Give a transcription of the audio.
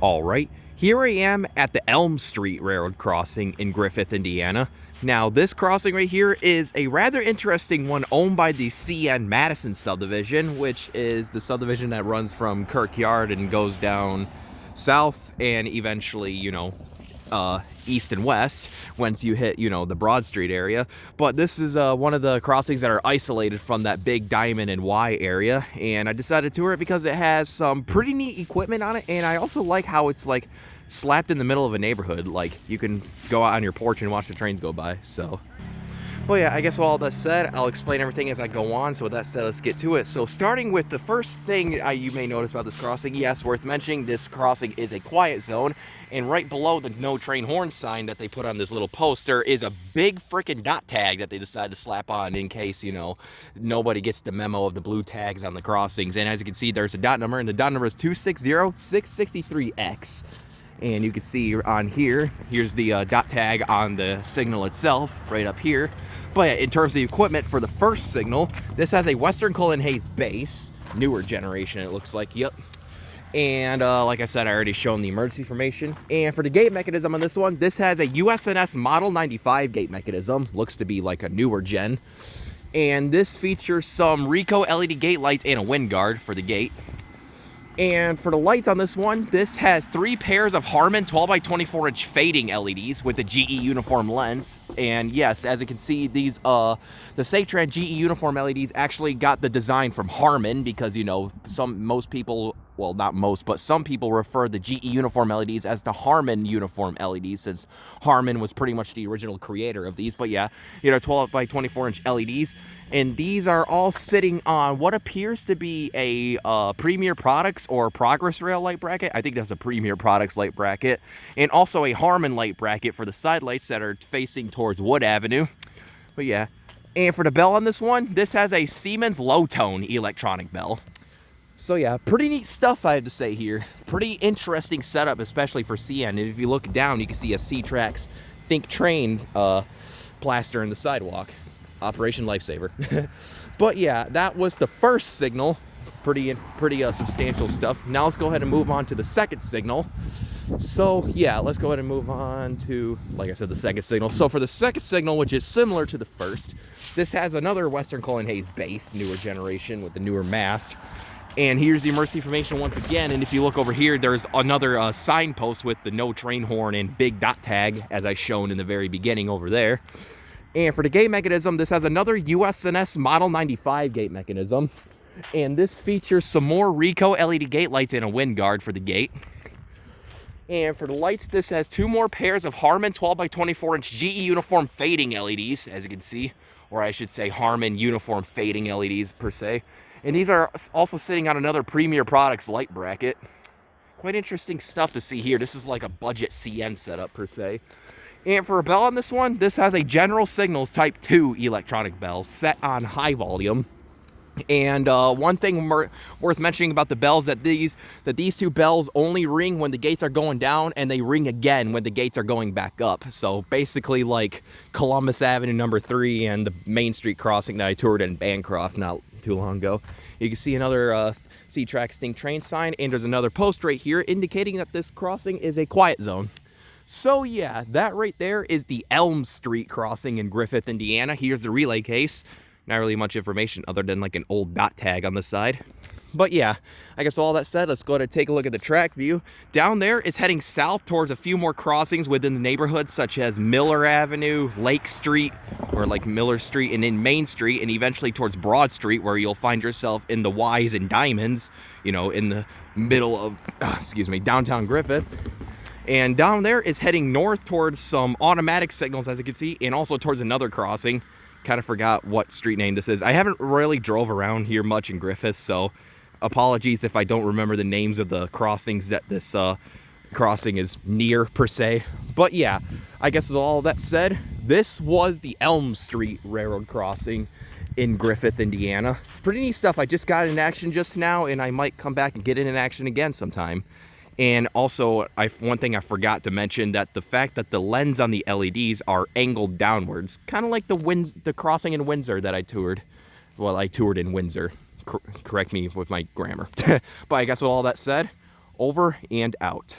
All right, here I am at the Elm Street Railroad crossing in Griffith, Indiana. Now, this crossing right here is a rather interesting one owned by the C.N. Madison subdivision, which is the subdivision that runs from Kirkyard and goes down south and eventually, east and west once you hit, the Broad Street area. But this is one of the crossings that are isolated from that big Diamond and Y area, and I decided to tour it because it has some pretty neat equipment on it, and I also like how it's like slapped in the middle of a neighborhood. Like, you can go out on your porch and watch the trains go by. So well, yeah, I guess with all that said, I'll explain everything as I go on. So with that said, let's get to it. So starting with the first thing you may notice about this crossing, yes, worth mentioning, this crossing is a quiet zone. And right below the no train horn sign that they put on this little poster is a big freaking dot tag that they decided to slap on in case, nobody gets the memo of the blue tags on the crossings. And as you can see, there's a dot number, and the dot number is 260663X. And you can see on here's the dot tag on the signal itself, right up here. But in terms of the equipment for the first signal, this has a Western Cullen Hayes base, newer generation it looks like, yep. And like I said, I already shown the emergency information. And for the gate mechanism on this one, this has a us&s Model 95 gate mechanism, looks to be like a newer gen. And this features some Ricoh LED gate lights and a wind guard for the gate. And for the lights on this one, this has 3 pairs of Harman 12x24-inch fading LEDs with the GE uniform lens. And yes, as you can see, these the Satran GE uniform LEDs actually got the design from Harman because, most people, well, not most, but some people refer the GE uniform LEDs as the Harman uniform LEDs, since Harman was pretty much the original creator of these. But yeah, 12x24-inch LEDs. And these are all sitting on what appears to be a Premier Products or Progress Rail light bracket. I think that's a Premier Products light bracket. And also a Harman light bracket for the side lights that are facing towards Wood Avenue. But yeah. And for the bell on this one, this has a Siemens low tone electronic bell. So yeah, pretty neat stuff I have to say here. Pretty interesting setup, especially for CN. And if you look down, you can see a C-Trax Think Train plaster in the sidewalk. Operation Lifesaver. But yeah, that was the first signal. Pretty substantial stuff. Now let's go ahead and move on to the second signal. So yeah, let's go ahead and move on to, like I said, the second signal. So for the second signal, which is similar to the first, this has another Western Cullen Hayes base, newer generation with the newer mast. And here's the emergency information once again. And if you look over here, there's another signpost with the no train horn and big dot tag, as I shown in the very beginning over there. And for the gate mechanism, this has another us&s Model 95 gate mechanism. And this features some more Ricoh LED gate lights and a wind guard for the gate. And for the lights, this has 2 more pairs of Harman 12x24-inch GE uniform fading LEDs, as you can see. Or I should say Harman uniform fading LEDs per se. And these are also sitting on another Premier Products light bracket. Quite interesting stuff to see here. This is like a budget CN setup per se. And for a bell on this one, this has a General Signals Type 2 electronic bell set on high volume. And one thing worth mentioning about the bells that these 2 bells only ring when the gates are going down, and they ring again when the gates are going back up. So basically like Columbus Avenue number 3 and the Main Street crossing that I toured in Bancroft not too long ago. You can see another C-Trax Think Train sign, and there's another post right here indicating that this crossing is a quiet zone. So yeah, that right there is the Elm Street crossing in Griffith, Indiana. Here's the relay case. Not really much information other than like an old dot tag on the side. But yeah, I guess all that said, let's go ahead and take a look at the track view. Down there is heading south towards a few more crossings within the neighborhood, such as Miller Avenue, Lake Street, or like Miller Street, and then Main Street, and eventually towards Broad Street, where you'll find yourself in the Ys and Diamonds, in the middle of, downtown Griffith. And down there is heading north towards some automatic signals, as you can see, and also towards another crossing. Kind of forgot what street name this is. I haven't really drove around here much in Griffith, so apologies if I don't remember the names of the crossings that this crossing is near, per se. But yeah, I guess with all that said, this was the Elm Street Railroad crossing in Griffith, Indiana. Pretty neat stuff. I just got in action just now, and I might come back and get in action again sometime. And also, one thing I forgot to mention, that the fact that the lens on the LEDs are angled downwards, kind of like the crossing in Windsor that I toured. Well, I toured in Windsor. Correct me with my grammar. But I guess with all that said, over and out.